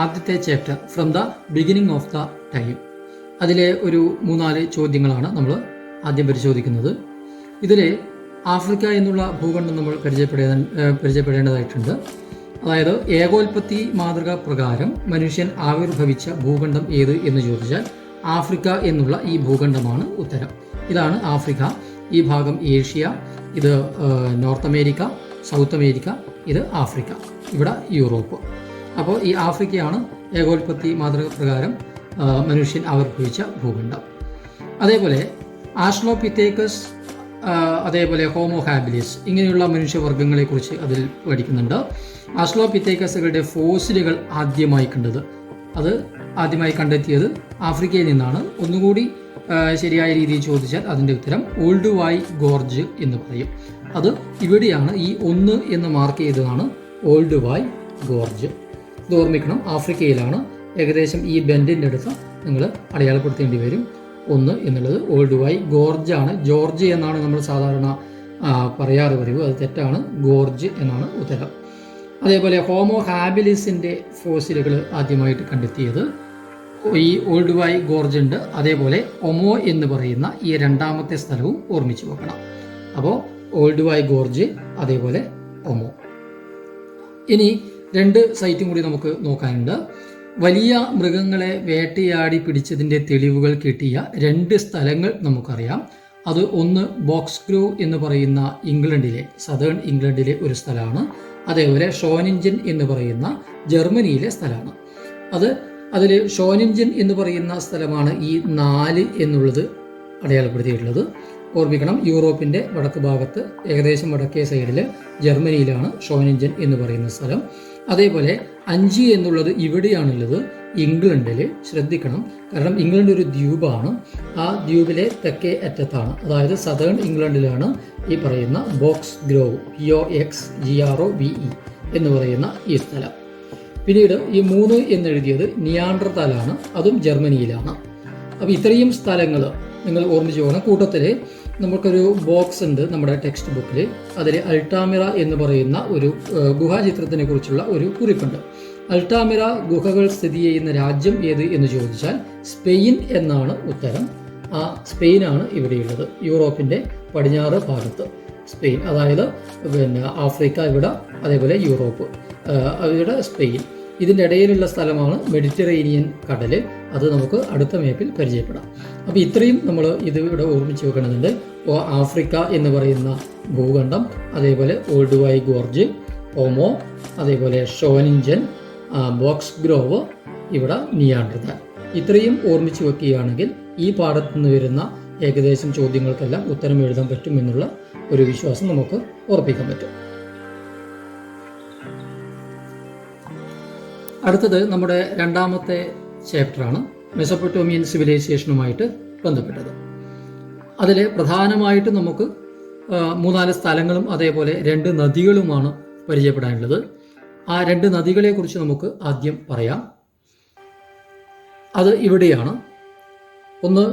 ആദ്യത്തെ chapter from the beginning of the time. അതിലെ ഒരു 3-4 ചോദ്യങ്ങളാണ് നമ്മൾ ആദ്യം പരിശോധിക്കുന്നത്. ഇതിൽ ആഫ്രിക്ക എന്നുള്ള ഭൂഖണ്ഡം നമ്മൾ പരിചയപ്പെടേണ്ടതായിട്ടുണ്ട്. അതായത് ഏകോൽപത്തി മാതൃക പ്രകാരം മനുഷ്യൻ ആവിർഭവിച്ച ഭൂഖണ്ഡം ഏത് എന്ന് ചോദിച്ചാൽ ആഫ്രിക്ക എന്നുള്ള ഈ ഭൂഖണ്ഡമാണ് ഉത്തരം. ഇതാണ് ആഫ്രിക്ക. ഈ ഭാഗം ഏഷ്യ, ഇത് നോർത്ത് അമേരിക്ക, സൗത്ത് അമേരിക്ക, ഇത് ആഫ്രിക്ക, ഇവിടെ യൂറോപ്പ്. അപ്പോൾ ഈ ആഫ്രിക്കയാണ് ഏകോൽപത്തി മാതൃക പ്രകാരം മനുഷ്യൻ ആവിർഭവിച്ച ഭൂഖണ്ഡം. അതേപോലെ ആസ്ട്രലോപിത്തേക്കസ്, അതേപോലെ ഹോമോ ഹാബിലിസ്, ഇങ്ങനെയുള്ള മനുഷ്യവർഗ്ഗങ്ങളെക്കുറിച്ച് അതിൽ പഠിക്കുന്നുണ്ട്. ആസ്ട്രലോപിത്തേക്കസുകളുടെ ഫോസിലുകൾ ആദ്യമായി കണ്ടെത്തിയത് ആഫ്രിക്കയിൽ നിന്നാണ്. ഒന്നുകൂടി ശരിയായ രീതിയിൽ ചോദിച്ചാൽ അതിൻ്റെ ഉത്തരം ഓൾഡ് വൈ ഗോർജ് എന്ന് പറയും. അത് ഇവിടെയാണ്, ഈ 1 എന്ന് മാർക്ക് ചെയ്തതാണ് ഓൾഡ് വൈ ഗോർജ്. ഇത് ഓർമ്മിക്കണം, ആഫ്രിക്കയിലാണ്. ഏകദേശം ഈ ബെൻഡിൻ്റെ അടുത്ത് നിങ്ങൾ അടയാളപ്പെടുത്തേണ്ടി വരും. 1 എന്നുള്ളത് ഓൾഡ് വൈ ഗോർജാണ്. ജോർജ് എന്നാണ് നമ്മൾ സാധാരണ പറയാറ് പതിവ്, അത് തെറ്റാണ്. ഗോർജ് എന്നാണ് ഉത്തരം. അതേപോലെ ഹോമോ ഹാബിലിസിൻ്റെ ഫോസിലുകൾ ആദ്യമായിട്ട് കണ്ടെത്തിയത് ഈ ഓൾഡ് വൈ ഗോർജ് ഉണ്ട്. അതേപോലെ ഒമോ എന്ന് പറയുന്ന ഈ 2ാമത്തെ സ്ഥലവും ഓർമ്മിച്ച് വെക്കണം. അപ്പോൾ ഓൾഡ് വൈ ഗോർജ്, അതേപോലെ ഒമോ. ഇനി 2 സൈറ്റും കൂടി നമുക്ക് നോക്കാനുണ്ട്. വലിയ മൃഗങ്ങളെ വേട്ടയാടി പിടിച്ചതിൻ്റെ തെളിവുകൾ കിട്ടിയ 2 സ്ഥലങ്ങൾ നമുക്കറിയാം. അത് ഒന്ന് ബോക്സ്ഗ്രോ എന്ന് പറയുന്ന ഇംഗ്ലണ്ടിലെ, സദേൺ ഇംഗ്ലണ്ടിലെ ഒരു സ്ഥലമാണ്. അതേപോലെ ഷോനിഞ്ചൻ എന്ന് പറയുന്ന ജർമ്മനിയിലെ സ്ഥലമാണ്. അതിൽ ഷോനിഞ്ചൻ എന്ന് പറയുന്ന സ്ഥലമാണ് ഈ 4 എന്നുള്ളത് അടയാളപ്പെടുത്തിയിട്ടുള്ളത്. ഓർമ്മിക്കണം, യൂറോപ്പിൻ്റെ വടക്ക് ഭാഗത്ത് ഏകദേശം വടക്കേ സൈഡിൽ ജർമ്മനിയിലാണ് ഷോനിഞ്ചൻ എന്ന് പറയുന്ന സ്ഥലം. അതേപോലെ 5 എന്നുള്ളത് ഇവിടെയാണുള്ളത്, ഇംഗ്ലണ്ടിൽ. ശ്രദ്ധിക്കണം, കാരണം ഇംഗ്ലണ്ട് ഒരു ദ്വീപാണ്. ആ ദ്വീപിലെ തെക്കേ അറ്റത്താണ്, അതായത് സദേൺ ഇംഗ്ലണ്ടിലാണ് ഈ പറയുന്ന ബോക്സ് ഗ്രോവ്, BOXGROVE എന്ന് പറയുന്ന ഈ സ്ഥലം. പിന്നീട് ഈ 3 എന്നെഴുതിയത് നിയാൻഡർതാലാണ്, അതും ജർമ്മനിയിലാണ്. അപ്പോൾ ഇത്രയും സ്ഥലങ്ങൾ നിങ്ങൾ ഓർമ്മിച്ച് പോകണം. കൂട്ടത്തിൽ നമുക്കൊരു ബോക്സ് ഉണ്ട് നമ്മുടെ ടെക്സ്റ്റ് ബുക്കിൽ. അതിൽ അൾട്ടാമിറ എന്ന് പറയുന്ന ഒരു ഗുഹാചിത്രത്തിനെ കുറിച്ചുള്ള ഒരു കുറിപ്പുണ്ട്. അൾട്ടാമിറ ഗുഹകൾ സ്ഥിതി ചെയ്യുന്ന രാജ്യം ഏത് എന്ന് ചോദിച്ചാൽ സ്പെയിൻ എന്നാണ് ഉത്തരം. ആ സ്പെയിനാണ് ഇവിടെയുള്ളത്, യൂറോപ്പിൻ്റെ പടിഞ്ഞാറ് ഭാഗത്ത് സ്പെയിൻ. അതായത് ആഫ്രിക്ക ഇവിടെ, അതേപോലെ യൂറോപ്പ് ഇവിടെ സ്പെയിൻ. ഇതിൻ്റെ ഇടയിലുള്ള സ്ഥലമാണ് മെഡിറ്ററേനിയൻ കടൽ. അത് നമുക്ക് അടുത്ത മാപ്പിൽ പരിചയപ്പെടാം. അപ്പോൾ ഇത്രയും നമ്മൾ ഇത് ഇവിടെ ഓർമ്മിച്ച് വെക്കേണ്ടതുണ്ട്. ആഫ്രിക്ക എന്ന് പറയുന്ന ഭൂഖണ്ഡം, അതേപോലെ ഓൾഡ് വൈ ഗോർജ്, ഒമോ, അതേപോലെ ഷോനിഞ്ചൻ, ബോക്സ് ഗ്രോവ്, ഇവിടെ നിയാൻഡർതാൽ. ഇത്രയും ഓർമ്മിച്ച് വെക്കുകയാണെങ്കിൽ ഈ പാഠത്തു നിന്ന് വരുന്ന ഏകദേശം ചോദ്യങ്ങൾക്കെല്ലാം ഉത്തരം എഴുതാൻ പറ്റും എന്നുള്ള ഒരു വിശ്വാസം നമുക്ക് ഉറപ്പിക്കാൻ പറ്റും. അടുത്തത് നമ്മുടെ 2ാമത്തെ ചാപ്റ്ററാണ്, മെസോപ്പൊട്ടേമിയൻ സിവിലൈസേഷനുമായിട്ട് ബന്ധപ്പെട്ടത്. അതിൽ പ്രധാനമായിട്ട് നമുക്ക് 3-4 സ്ഥലങ്ങളും അതേപോലെ 2 നദികളുമാണ് പരിചയപ്പെടാനുള്ളത്. ആ 2 നദികളെക്കുറിച്ച് നമുക്ക് ആദ്യം പറയാം. അത് ഇവിടെയാണ്. ഒന്ന്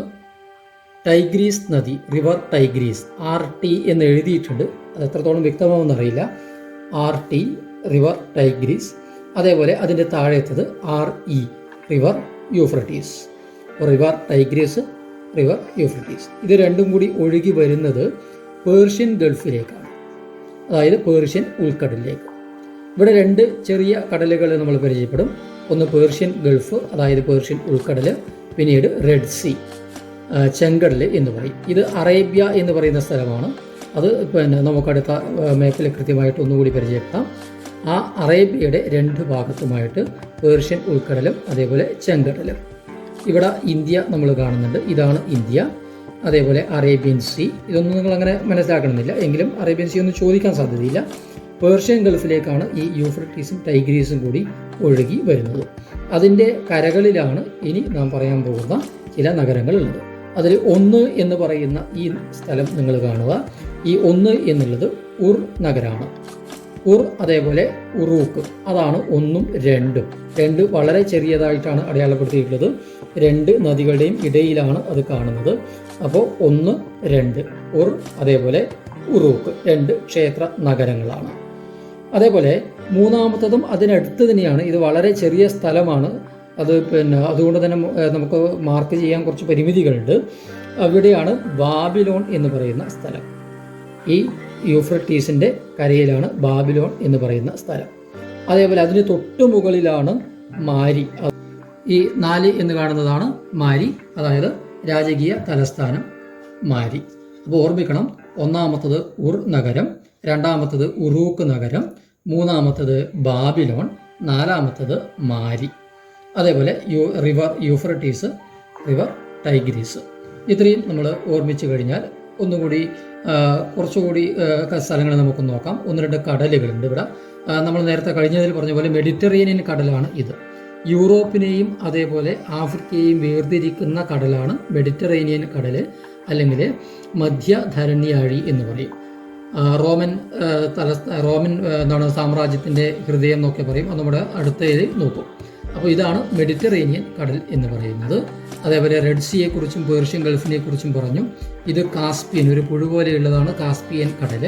ടൈഗ്രീസ് നദി, റിവർ ടൈഗ്രീസ്, RT എന്ന് എഴുതിയിട്ടുണ്ട്. അത് എത്രത്തോളം വ്യക്തമാവുമെന്നറിയില്ല. RT river Tigris. അതേപോലെ അതിൻ്റെ താഴെത്തത് RE river Euphrates. River Tigris, river Euphrates. ഇത് രണ്ടും കൂടി ഒഴുകി വരുന്നത് പേർഷ്യൻ ഗൾഫിലേക്കാണ്, അതായത് പേർഷ്യൻ ഉൾക്കടലിലേക്ക്. ഇവിടെ 2 ചെറിയ കടലുകൾ നമ്മൾ പരിചയപ്പെടും. ഒന്ന് പേർഷ്യൻ ഗൾഫ്, അതായത് പേർഷ്യൻ ഉൾക്കടൽ. പിന്നീട് റെഡ് സീ, ചെങ്കടൽ എന്ന് പറയും. ഇത് അറേബ്യ എന്ന് പറയുന്ന സ്ഥലമാണ്. അത് നമുക്കടുത്ത മാപ്പിൽ കൃത്യമായിട്ട് ഒന്നുകൂടി പരിചയപ്പെടാം. ആ അറേബ്യയുടെ 2 ഭാഗത്തുമായിട്ട് പേർഷ്യൻ ഉൾക്കടലും അതേപോലെ ചെങ്കടലും. ഇവിടെ ഇന്ത്യ നമ്മൾ കാണുന്നുണ്ട്, ഇതാണ് ഇന്ത്യ. അതേപോലെ അറേബ്യൻ സീ, ഇതൊന്നും നിങ്ങൾ അങ്ങനെ മനസ്സിലാക്കണമെന്നില്ല, എങ്കിലും അറേബ്യൻ സീ ഒന്നും ചോദിക്കാൻ സാധ്യതയില്ല. പേർഷ്യൻ ഗൾഫിലേക്കാണ് ഈ യൂഫ്രട്ടീസും ടൈഗ്രീസും കൂടി ഒഴുകി വരുന്നത്. അതിൻ്റെ കരകളിലാണ് ഇനി നാം പറയാൻ പോകുന്ന ചില നഗരങ്ങളുള്ളത്. അതിൽ 1 എന്ന് പറയുന്ന ഈ സ്ഥലം നിങ്ങൾ കാണുക. ഈ 1 എന്നുള്ളത് ഉർ നഗരമാണ്. ഉർ, അതേപോലെ ഉറൂക്ക്, അതാണ് 1ഉം 2ഉം. 2 വളരെ ചെറിയതായിട്ടാണ് അടയാളപ്പെടുത്തിയിട്ടുള്ളത്. 2 നദികളുടെയും ഇടയിലാണ് അത് കാണുന്നത്. അപ്പോൾ 1, 2 ഉർ, അതേപോലെ ഉറൂക്ക് 2 ക്ഷേത്ര നഗരങ്ങളാണ്. അതേപോലെ മൂന്നാമത്തതും അതിനടുത്ത് തന്നെയാണ്. ഇത് വളരെ ചെറിയ സ്ഥലമാണ്. അത് അതുകൊണ്ട് തന്നെ നമുക്ക് മാർക്ക് ചെയ്യാൻ കുറച്ച് പരിമിതികളുണ്ട്. അവിടെയാണ് ബാബിലോൺ എന്ന് പറയുന്ന സ്ഥലം. ഈ യൂഫ്രട്ടീസിൻ്റെ കരയിലാണ് ബാബിലോൺ എന്ന് പറയുന്ന സ്ഥലം. അതേപോലെ അതിന് തൊട്ടു മുകളിലാണ് മാരി. ഈ 4 എന്ന് കാണുന്നതാണ് മാരി, അതായത് രാജകീയ തലസ്ഥാനം മാരി. അപ്പോൾ ഓർമ്മിക്കണം, ഒന്നാമത്തത് ഉർ നഗരം, രണ്ടാമത്തത് ഉറൂക്ക് നഗരം, മൂന്നാമത്തത് ബാബിലോൺ, നാലാമത്തത് മാരി. അതേപോലെ റിവർ യൂഫ്രട്ടീസ്, റിവർ ടൈഗ്രീസ്. ഇത്രയും നമ്മൾ ഓർമ്മിച്ച് കഴിഞ്ഞാൽ ഒന്നുകൂടി കുറച്ചുകൂടി സ്ഥലങ്ങൾ നമുക്ക് നോക്കാം. 1-2 കടലുകളുണ്ട് ഇവിടെ. നമ്മൾ നേരത്തെ കഴിഞ്ഞതിൽ പറഞ്ഞ പോലെ മെഡിറ്ററേനിയൻ കടലാണ് ഇത്. യൂറോപ്പിനെയും അതേപോലെ ആഫ്രിക്കയെയും വേർതിരിക്കുന്ന കടലാണ് മെഡിറ്ററേനിയൻ കടൽ, അല്ലെങ്കിൽ മധ്യധരണ്യാഴി എന്ന് പറയും. റോമൻ സാമ്രാജ്യത്തിൻ്റെ ഹൃദയം എന്നൊക്കെ പറയും. അത് നമ്മുടെ അടുത്തതിൽ നോക്കും. അപ്പോൾ ഇതാണ് മെഡിറ്ററേനിയൻ കടൽ എന്ന് പറയുന്നത്. അതേപോലെ റെഡ് സിയെക്കുറിച്ചും പേർഷ്യൻ ഗൾഫിനെ കുറിച്ചും പറഞ്ഞു. ഇത് കാസ്പിയൻ, ഒരു പുഴു പോലെയുള്ളതാണ് കാസ്പിയൻ കടൽ.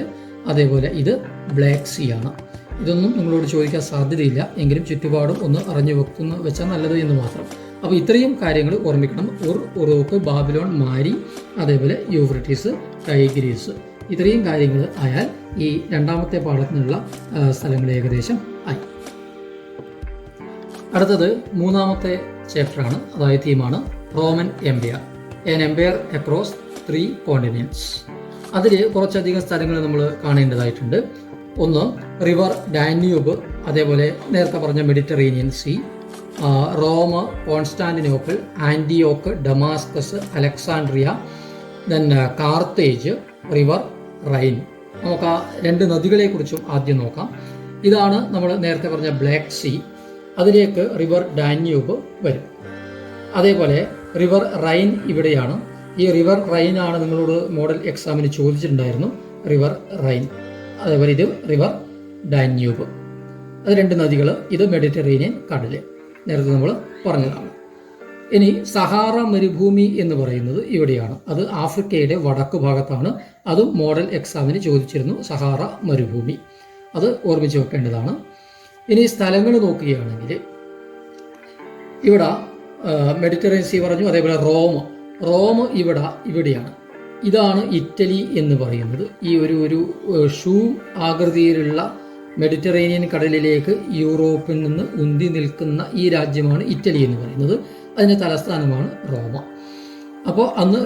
അതേപോലെ ഇത് ബ്ലാക്ക് സീ ആണ്. ഇതൊന്നും നിങ്ങളോട് ചോദിക്കാൻ സാധ്യതയില്ല, എങ്കിലും ചുറ്റുപാടും ഒന്ന് അറിഞ്ഞു വെച്ചാൽ നല്ലത് എന്ന് മാത്രം. അപ്പോൾ ഇത്രയും കാര്യങ്ങൾ ഓർമ്മിക്കണം. ഉറൂക്ക്, ബാബിലോൺ, മാരി, അതേപോലെ യൂഫ്രട്ടീസ്, ടൈഗ്രീസ്. ഇത്രയും കാര്യങ്ങൾ ആയാൽ ഈ രണ്ടാമത്തെ പാഠത്തിനുള്ള സ്ഥലങ്ങൾ ഏകദേശം ആയി. അടുത്തത് മൂന്നാമത്തെ ചാപ്റ്ററാണ്, അതായത് തീമാണ് Roman empire, an empire across 3 continents. അതിൽ കുറച്ചധികം സ്ഥലങ്ങൾ നമ്മൾ കാണേണ്ടതായിട്ടുണ്ട്. ഒന്ന് റിവർ ഡാന്യൂബ്, അതേപോലെ നേരത്തെ പറഞ്ഞ Mediterranean sea, Rome, Constantinople, Antioch, Damascus, Alexandria, then Carthage, river Rhine. നമുക്ക് ആ 2 നദികളെക്കുറിച്ചും ആദ്യം നോക്കാം. ഇതാണ് നമ്മൾ നേരത്തെ പറഞ്ഞ ബ്ലാക്ക് സീ. അതിലേക്ക് റിവർ ഡാന്യൂബ് വരും. അതേപോലെ റിവർ റൈൻ ഇവിടെയാണ്. ഈ റിവർ റൈൻ ആണ് നിങ്ങളോട് മോഡൽ എക്സാമിന് ചോദിച്ചിട്ടുണ്ടായിരുന്നു, റിവർ റൈൻ. അതേപോലെ ഇത് റിവർ ഡാന്യൂബ്. അത് 2 നദികൾ. ഇത് മെഡിറ്ററേനിയൻ കടൽ, നേരത്തെ നമ്മൾ പറഞ്ഞതാണ്. ഇനി സഹാറ മരുഭൂമി എന്ന് പറയുന്നത് ഇവിടെയാണ്. അത് ആഫ്രിക്കയുടെ വടക്ക് ഭാഗത്താണ്. അതും മോഡൽ എക്സാമിന് ചോദിച്ചിരുന്നു, സഹാറ മരുഭൂമി. അത് ഓർമ്മിച്ച് വെക്കേണ്ടതാണ്. ഇനി സ്ഥലങ്ങൾ നോക്കുകയാണെങ്കിൽ ഇവിടെ മെഡിറ്ററേനിയൻ സീ പറഞ്ഞു. അതേപോലെ റോം ഇവിടെയാണ്. ഇതാണ് ഇറ്റലി എന്ന് പറയുന്നത്. ഈ ഒരു ഷൂ ആകൃതിയിലുള്ള മെഡിറ്ററേനിയൻ കടലിലേക്ക് യൂറോപ്പിൽ നിന്ന് ഉന്തി നിൽക്കുന്ന ഈ രാജ്യമാണ് ഇറ്റലി എന്ന് പറയുന്നത്. അതിൻ്റെ തലസ്ഥാനമാണ് റോമ. അപ്പോൾ അന്ന്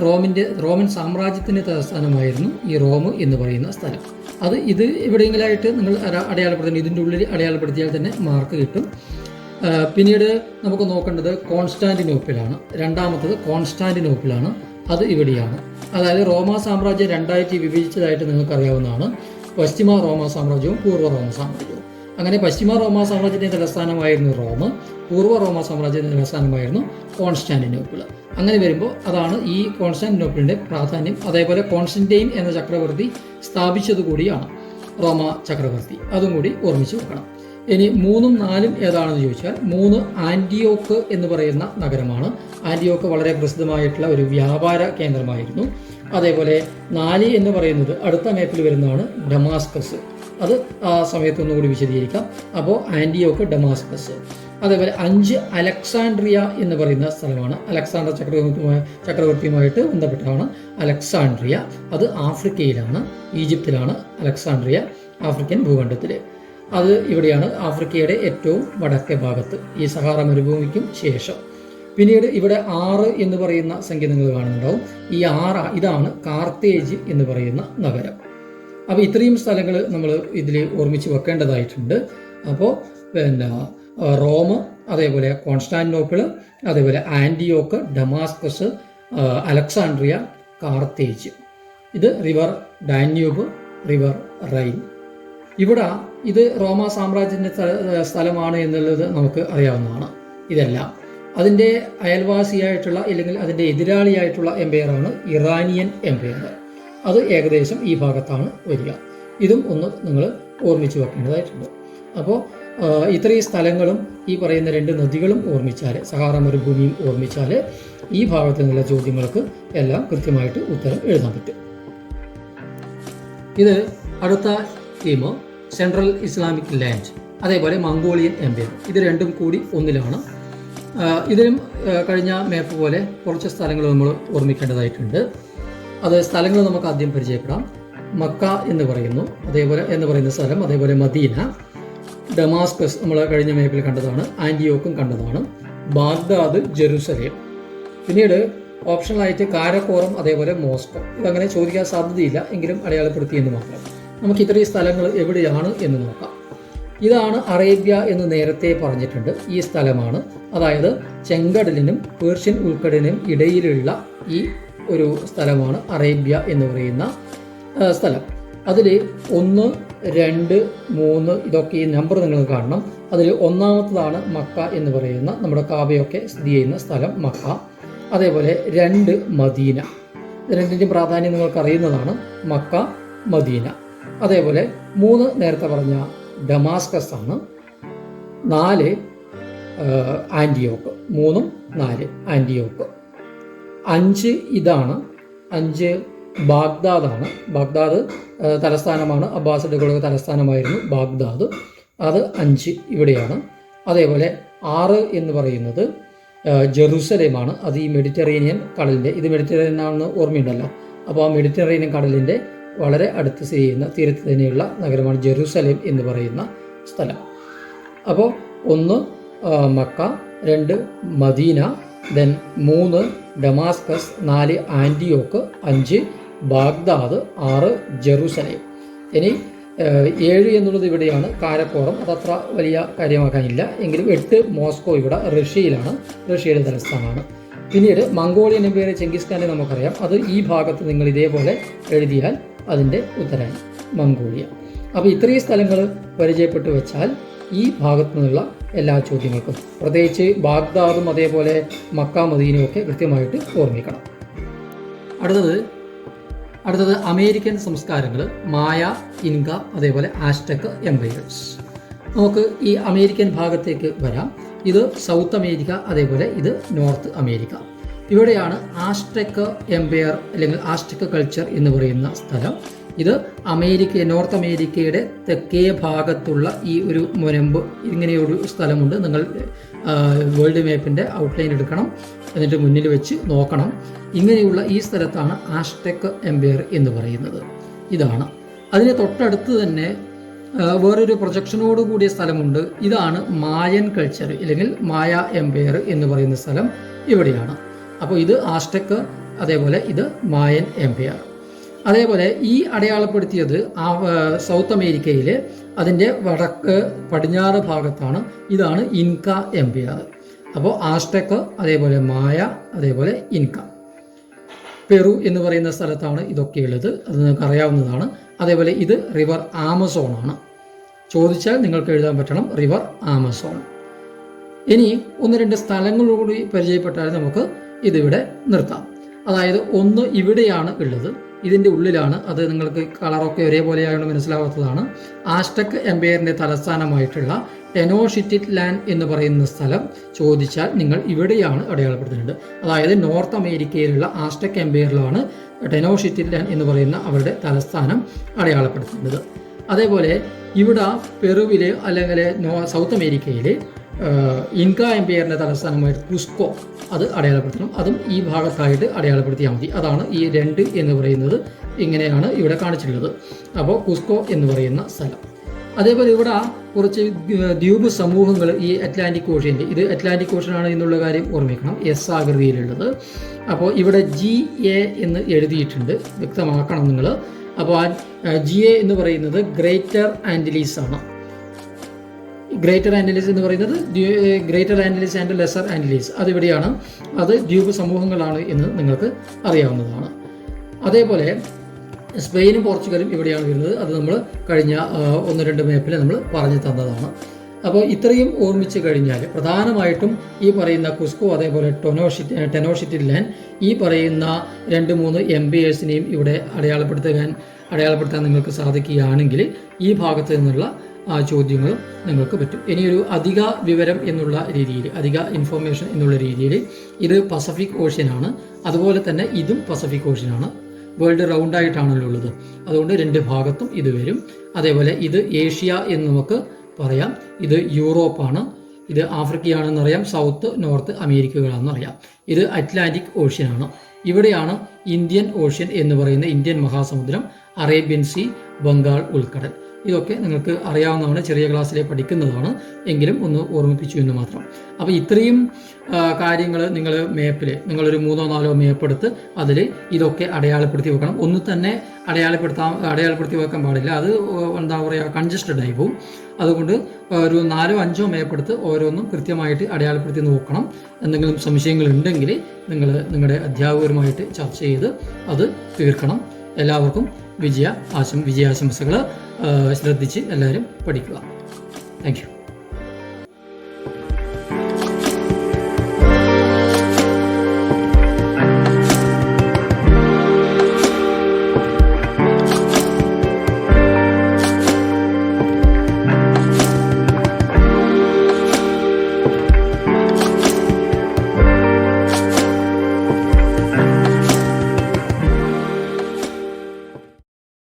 റോമൻ സാമ്രാജ്യത്തിൻ്റെ തലസ്ഥാനമായിരുന്നു ഈ റോം എന്ന് പറയുന്ന സ്ഥലം. ഇത് എവിടെയെങ്കിലായിട്ട് നിങ്ങൾ അടയാളപ്പെടുത്തുന്നത്, ഇതിൻ്റെ ഉള്ളിൽ അടയാളപ്പെടുത്തിയാൽ തന്നെ മാർക്ക് കിട്ടും. പിന്നീട് നമുക്ക് നോക്കേണ്ടത് കോൺസ്റ്റാന്റിനോപ്പിളാണ്. രണ്ടാമത്തത് കോൺസ്റ്റാന്റിനോപ്പിളാണ്. അത് ഇവിടെയാണ്. അതായത് റോമാ സാമ്രാജ്യം 2ആയിട്ട് വിഭജിച്ചതായിട്ട് നിങ്ങൾക്കറിയാവുന്നതാണ്. പശ്ചിമ റോമാ സാമ്രാജ്യവും പൂർവ്വ റോമാ സാമ്രാജ്യവും. അങ്ങനെ പശ്ചിമ റോമാ സാമ്രാജ്യത്തിൻ്റെ തലസ്ഥാനമായിരുന്നു റോം, പൂർവ്വ റോമാ സാമ്രാജ്യത്തിൻ്റെ തലസ്ഥാനമായിരുന്നു കോൺസ്റ്റാന്റിനോപ്പിൾ. അങ്ങനെ വരുമ്പോൾ അതാണ് ഈ കോൺസ്റ്റാന്റിനോപ്പിളിൻ്റെ പ്രാധാന്യം. അതേപോലെ കോൺസ്റ്റന്റൈൻ എന്ന ചക്രവർത്തി സ്ഥാപിച്ചതുകൂടിയാണ് റോമ ചക്രവർത്തി. അതും കൂടി ഓർമ്മിച്ച് വെക്കണം. ഇനി 3ഉം 4ഉം ഏതാണെന്ന് ചോദിച്ചാൽ 3 ആൻറ്റിയോക്ക് എന്ന് പറയുന്ന നഗരമാണ്. ആൻറ്റിയോക്ക് വളരെ പ്രസിദ്ധമായിട്ടുള്ള ഒരു വ്യാപാര കേന്ദ്രമായിരുന്നു. അതേപോലെ 4 എന്ന് പറയുന്നത് അടുത്ത മാപ്പിൽ വരുന്നതാണ് ഡമാസ്കസ്. അത് ആ സമയത്തൊന്നുകൂടി വിശദീകരിക്കാം. അപ്പോൾ ആൻറ്റിയോക്ക്, ഡമാസ്കസ്. അതേപോലെ 5 അലക്സാൻഡ്രിയ എന്ന് പറയുന്ന സ്ഥലമാണ്. അലക്സാണ്ടർ ചക്രവർത്തിയുമായിട്ട് ബന്ധപ്പെട്ടാണ് അലക്സാൻഡ്രിയ. അത് ആഫ്രിക്കയിലാണ്, ഈജിപ്തിലാണ് അലക്സാൻഡ്രിയ, ആഫ്രിക്കൻ ഭൂഖണ്ഡത്തിൽ. അത് ഇവിടെയാണ്, ആഫ്രിക്കയുടെ ഏറ്റവും വടക്കേ ഭാഗത്ത്, ഈ സഹാറ മരുഭൂമിക്കും ശേഷം. പിന്നീട് ഇവിടെ 6 എന്ന് പറയുന്ന സംഖ്യ നിങ്ങൾ കാണുന്നുണ്ടാവും. ഈ 6 ഇതാണ് കാർത്തേജ് എന്ന് പറയുന്ന നഗരം. അപ്പോൾ ഇത്രയും സ്ഥലങ്ങൾ നമ്മൾ ഇതിൽ ഓർമ്മിച്ച് വെക്കേണ്ടതായിട്ടുണ്ട്. അപ്പോൾ റോം, അതേപോലെ കോൺസ്റ്റാന്റിനോപ്പിൾ, അതേപോലെ ആൻറ്റിയോക്ക്, ഡമാസ്കസ്, അലക്സാൻഡ്രിയ, കാർത്തേജ്. ഇത് റിവർ ഡാന്യൂബ്, റിവർ റൈൻ. ഇവിടെ ഇത് റോമാ സാമ്രാജ്യത്തിൻ്റെ സ്ഥലമാണ് എന്നുള്ളത് നമുക്ക് അറിയാവുന്നതാണ്. ഇതെല്ലാം അതിൻ്റെ അയൽവാസിയായിട്ടുള്ള, അല്ലെങ്കിൽ അതിൻ്റെ എതിരാളിയായിട്ടുള്ള എംപയറാണ് ഇറാനിയൻ എംപയർ. അത് ഏകദേശം ഈ ഭാഗത്താണ് വരിക. ഇതും ഒന്ന് നിങ്ങൾ ഓർമ്മിച്ച് വെക്കേണ്ടതായിട്ടുണ്ട്. അപ്പോൾ ഇത്രയും സ്ഥലങ്ങളും ഈ പറയുന്ന 2 നദികളും ഓർമ്മിച്ചാൽ, സഹാറ മരുഭൂമിയും ഓർമ്മിച്ചാൽ ഈ ഭാഗത്ത് നിന്നുള്ള ചോദ്യങ്ങൾക്ക് എല്ലാം കൃത്യമായിട്ട് ഉത്തരം എഴുതാൻ പറ്റും. ഇത് അടുത്ത തീം സെൻട്രൽ ഇസ്ലാമിക് ലാൻഡ്, അതേപോലെ മംഗോളിയൻ എംപയർ. ഇത് രണ്ടും കൂടി ഒന്നിലാണ്. ഇതിലും കഴിഞ്ഞ മാപ്പ് പോലെ കുറച്ച് സ്ഥലങ്ങൾ നമ്മൾ ഓർമ്മിക്കേണ്ടതായിട്ടുണ്ട്. അത് സ്ഥലങ്ങൾ നമുക്ക് ആദ്യം പരിചയപ്പെടാം. മക്ക എന്ന് പറയുന്ന സ്ഥലം, അതേപോലെ മദീന, ഡമാസ്കസ് നമ്മൾ കഴിഞ്ഞ മാപ്പിൽ കണ്ടതാണ്, ആൻറ്റിയോക്കും കണ്ടതാണ്, ബാഗ്ദാദ്, ജെറുസലേം. പിന്നീട് ഓപ്ഷണലായിട്ട് കാരക്കോറം, അതേപോലെ മോസ്കോ. ഇതങ്ങനെ ചോദിക്കാൻ സാധ്യതയില്ല, എങ്കിലും അടയാളപ്പെടുത്തി എന്ന് മാത്രം. നമുക്ക് ഇത്രയും സ്ഥലങ്ങൾ എവിടെയാണ് എന്ന് നോക്കാം. ഇതാണ് അറേബ്യ എന്ന് നേരത്തെ പറഞ്ഞിട്ടുണ്ട്. ഈ സ്ഥലമാണ്, അതായത് ചെങ്കടലിനും പേർഷ്യൻ ഉൾക്കടലിനും ഇടയിലുള്ള ഈ ഒരു സ്ഥലമാണ് അറേബ്യ എന്ന് പറയുന്ന സ്ഥലം. അതിൽ 1, 2, 3 ഇതൊക്കെ ഈ നമ്പർ നിങ്ങൾ കാണണം. അതിൽ ഒന്നാമത്തതാണ് മക്ക എന്ന് പറയുന്ന നമ്മുടെ കാബയൊക്കെ സ്ഥിതി ചെയ്യുന്ന സ്ഥലം മക്ക. അതേപോലെ 2 മദീന. രണ്ടിൻ്റെയും പ്രാധാന്യം നിങ്ങൾക്ക് അറിയുന്നതാണ്. Mecca, Medina. അതേപോലെ 3 നേരത്തെ പറഞ്ഞ ഡമാസ്കസ് ആണ്. 4 ആൻറ്റിയോക്ക്. 3ഉം 4 ആൻറ്റിയോക്ക്. 5 ഇതാണ്. 5 ബാഗ്ദാദാണ്. ബാഗ്ദാദ് തലസ്ഥാനമാണ്. അബ്ബാസിഡുകളുടെ തലസ്ഥാനമായിരുന്നു ബാഗ്ദാദ്. അത് 5 ഇവിടെയാണ്. അതേപോലെ 6 എന്ന് പറയുന്നത് ജെറുസലേമാണ്. അത് ഈ മെഡിറ്ററേനിയൻ കടലിൻ്റെ, ഇത് മെഡിറ്ററേനിയൻ ആണെന്ന് ഓർമ്മയുണ്ടല്ലോ. അപ്പോൾ ആ മെഡിറ്ററേനിയൻ കടലിൻ്റെ വളരെ അടുത്ത് സ്ഥിതി ചെയ്യുന്ന തീരത്ത് തന്നെയുള്ള നഗരമാണ് ജെറുസലേം എന്ന് പറയുന്ന സ്ഥലം. അപ്പോൾ 1 Mecca, 2 Medina, then 3 Damascus, 4 Antioch, 5 Baghdad, 6 Jerusalem. ഇനി 7 എന്നുള്ളത് ഇവിടെയാണ്, കാരക്കോറം. അതത്ര വലിയ കാര്യമാക്കാനില്ല, എങ്കിലും 8 മോസ്കോ, ഇവിടെ റഷ്യയിലാണ്, റഷ്യയുടെ തലസ്ഥാനമാണ്. പിന്നീട് മംഗോളിയൻ എംപയർ, ചെങ്കിസ് ഖാനെ നമുക്കറിയാം. അത് ഈ ഭാഗത്ത് നിങ്ങൾ ഇതേപോലെ എഴുതിയാൽ അതിൻ്റെ ഉത്തരമാണ് മംഗോളിയ. അപ്പോൾ ഇത്രയും സ്ഥലങ്ങൾ പരിചയപ്പെട്ട് വെച്ചാൽ ഈ ഭാഗത്തു നിന്നുള്ള എല്ലാ ചോദ്യങ്ങൾക്കും, പ്രത്യേകിച്ച് ബാഗ്ദാദും അതേപോലെ മക്ക, മദീനയും ഒക്കെ കൃത്യമായിട്ട് ഓർമ്മിക്കണം. അടുത്തത് അമേരിക്കൻ സംസ്കാരങ്ങൾ, മായ, ഇൻക, അതേപോലെ ആസ്ടെക് എംപയേഴ്സ്. നമുക്ക് ഈ അമേരിക്കൻ ഭാഗത്തേക്ക് വരാം. ഇത് സൗത്ത് അമേരിക്ക, അതേപോലെ ഇത് നോർത്ത് അമേരിക്ക. ഇവിടെയാണ് ആസ്ടെക് എംപയർ അല്ലെങ്കിൽ ആസ്ടെക് കൾച്ചർ എന്ന് പറയുന്ന സ്ഥലം. ഇത് നോർത്ത് അമേരിക്കയുടെ തെക്കേ ഭാഗത്തുള്ള ഈ ഒരു മുനമ്പ്, ഇങ്ങനെയൊരു സ്ഥലമുണ്ട്. നിങ്ങൾ വേൾഡ് മാപ്പിൻ്റെ ഔട്ട്ലൈൻ എടുക്കണം, എന്നിട്ട് മുന്നിൽ വെച്ച് നോക്കണം. ഇങ്ങനെയുള്ള ഈ സ്ഥലത്താണ് ആസ്ടെക് എംപയർ എന്ന് പറയുന്നത്. ഇതാണ്. അതിന് തൊട്ടടുത്ത് തന്നെ വേറൊരു പ്രൊജക്ഷനോട് കൂടിയ സ്ഥലമുണ്ട്. ഇതാണ് മായൻ കൾച്ചർ അല്ലെങ്കിൽ മായ എംപയർ എന്ന് പറയുന്ന സ്ഥലം ഇവിടെയാണ്. അപ്പോൾ ഇത് ആസ്ടെക്, അതേപോലെ ഇത് മായൻ എംപയർ. അതേപോലെ ഈ അടയാളപ്പെടുത്തിയത് സൗത്ത് അമേരിക്കയിൽ അതിൻ്റെ വടക്ക് പടിഞ്ഞാറ് ഭാഗത്താണ്. ഇതാണ് ഇൻക എംപയർ. അപ്പോൾ ആസ്ടെക്, അതേപോലെ മായ, അതേപോലെ ഇൻക. പെറു എന്ന് പറയുന്ന സ്ഥലത്താണ് ഇതൊക്കെ ഉള്ളത്. അത് നിങ്ങൾക്ക് അറിയാവുന്നതാണ്. അതേപോലെ ഇത് റിവർ ആമസോൺ ആണ്. ചോദിച്ചാൽ നിങ്ങൾക്ക് എഴുതാൻ പറ്റണം റിവർ ആമസോൺ. ഇനി 1-2 സ്ഥലങ്ങളോടുകൂടി പരിചയപ്പെട്ടാൽ നമുക്ക് ഇതിവിടെ നിർത്താം. അതായത് 1 ഇവിടെയാണ് ഉള്ളത്, ഇതിൻ്റെ ഉള്ളിലാണ്. അത് നിങ്ങൾക്ക് കളറൊക്കെ ഒരേപോലെ ആയതുകൊണ്ട് മനസ്സിലാവാത്തതാണ്. ആസ്ടെക് എംപയറിൻ്റെ തലസ്ഥാനമായിട്ടുള്ള ടെനോഷിറ്റിറ്റ്ലാൻ എന്ന് പറയുന്ന സ്ഥലം ചോദിച്ചാൽ നിങ്ങൾ ഇവിടെയാണ് അടയാളപ്പെടുത്തുന്നത്. അതായത് നോർത്ത് അമേരിക്കയിലുള്ള ആസ്ടെക് എംപയറിലാണ് ടെനോഷിറ്റിറ്റ്ലാൻ എന്ന് പറയുന്ന അവരുടെ തലസ്ഥാനം അടയാളപ്പെടുത്തുന്നത്. അതേപോലെ ഇവിടെ പെറുവിൽ അല്ലെങ്കിൽ സൗത്ത് അമേരിക്കയിൽ ഇൻക എംപയറിൻ്റെ തലസ്ഥാനമായിട്ട് കുസ്കോ, അത് അടയാളപ്പെടുത്തണം. അതും ഈ ഭാഗത്തായിട്ട് അടയാളപ്പെടുത്തിയാൽ മതി. അതാണ് ഈ 2 എന്ന് പറയുന്നത്. ഇങ്ങനെയാണ് ഇവിടെ കാണിച്ചിട്ടുള്ളത്. അപ്പോൾ കുസ്കോ എന്ന് പറയുന്ന സ്ഥലം. അതേപോലെ ഇവിടെ കുറച്ച് ദ്വീപ് സമൂഹങ്ങൾ ഈ അറ്റ്ലാന്റിക് ഓഷ്യൻ്റെ, ഇത് അറ്റ്ലാന്റിക് ഓഷ്യനാണ് എന്നുള്ള കാര്യം ഓർമ്മിക്കണം, എസ് ആകൃതിയിലുള്ളത്. അപ്പോൾ ഇവിടെ GA എന്ന് എഴുതിയിട്ടുണ്ട്, വ്യക്തമാക്കണം നിങ്ങൾ. അപ്പോൾ GA എന്ന് പറയുന്നത് ഗ്രേറ്റർ ആൻറ്റിലീസ് ആണ്. ഗ്രേറ്റർ ആൻറ്റിലീസ് എന്ന് പറയുന്നത് ഗ്രേറ്റർ ആൻറ്റിലീസ് ആൻഡ് ലെസർ ആൻറ്റിലീസ്, അതിവിടെയാണ്. അത് ദ്വീപ് സമൂഹങ്ങളാണ് എന്ന് നിങ്ങൾക്ക് അറിയാവുന്നതാണ്. അതേപോലെ സ്പെയിനും പോർച്ചുഗലും ഇവിടെയാണ് വരുന്നത്. അത് നമ്മൾ കഴിഞ്ഞ 1-2 മാപ്പിൽ നമ്മൾ പറഞ്ഞു തന്നതാണ്. അപ്പോൾ ഇത്രയും ഓർമ്മിച്ച് കഴിഞ്ഞാൽ പ്രധാനമായിട്ടും ഈ പറയുന്ന കുസ്കോ, അതേപോലെ ടെനോഷിറ്റിറ്റ്ലാൻ, ഈ പറയുന്ന 2-3 എംപയേഴ്സിനെയും ഇവിടെ അടയാളപ്പെടുത്താൻ നിങ്ങൾക്ക് സാധിക്കുകയാണെങ്കിൽ ഈ ഭാഗത്ത് നിന്നുള്ള ചോദ്യങ്ങൾ നിങ്ങൾക്ക് പറ്റും. ഇനിയൊരു അധിക വിവരം എന്നുള്ള രീതിയിൽ, അധിക ഇൻഫോർമേഷൻ എന്നുള്ള രീതിയിൽ ഇത് പസഫിക് ഓഷ്യനാണ്. അതുപോലെ തന്നെ ഇതും പസഫിക് ഓഷ്യനാണ്. വേൾഡ് റൗണ്ട് ആയിട്ടാണല്ലോ ഉള്ളത്. അതുകൊണ്ട് 2 ഭാഗത്തും ഇത് വരും. അതേപോലെ ഇത് ഏഷ്യ എന്ന് നമുക്ക് പറയാം, ഇത് യൂറോപ്പാണ്, ഇത് ആഫ്രിക്കയാണെന്നറിയാം, സൗത്ത് നോർത്ത് അമേരിക്കകളാണെന്നറിയാം, ഇത് അറ്റ്ലാന്റിക് ഓഷ്യനാണ്. ഇവിടെയാണ് ഇന്ത്യൻ ഓഷ്യൻ എന്ന് പറയുന്ന ഇന്ത്യൻ മഹാസമുദ്രം, അറേബ്യൻ സീ, ബംഗാൾ ഉൾക്കടൽ. ഇതൊക്കെ നിങ്ങൾക്ക് അറിയാവുന്നതാണ്, ചെറിയ ക്ലാസ്സിലെ പഠിക്കുന്നതാണ്, എങ്കിലും ഒന്ന് ഓർമ്മിപ്പിച്ചു എന്ന് മാത്രം. അപ്പോൾ ഇത്രയും കാര്യങ്ങൾ നിങ്ങൾ മാപ്പിൽ, നിങ്ങളൊരു 3-4 മാപ്പ് എടുത്ത് അതിൽ ഇതൊക്കെ അടയാളപ്പെടുത്തി വെക്കണം. ഒന്ന് തന്നെ അടയാളപ്പെടുത്തി വെക്കാൻ പാടില്ല, അത് എന്താ പറയുക, കൺജസ്റ്റഡ് ആയി പോകും. അതുകൊണ്ട് ഒരു 4-5 മാപ്പ് എടുത്ത് ഓരോന്നും കൃത്യമായിട്ട് അടയാളപ്പെടുത്തി നോക്കണം. എന്തെങ്കിലും സംശയങ്ങൾ ഉണ്ടെങ്കിൽ നിങ്ങൾ നിങ്ങളുടെ അധ്യാപകരുമായിട്ട് ചർച്ച ചെയ്ത് അത് തീർക്കണം. എല്ലാവർക്കും വിജയാശംസകൾ. ശ്രദ്ധിച്ച് എല്ലാവരും പഠിക്കുക. Thank you.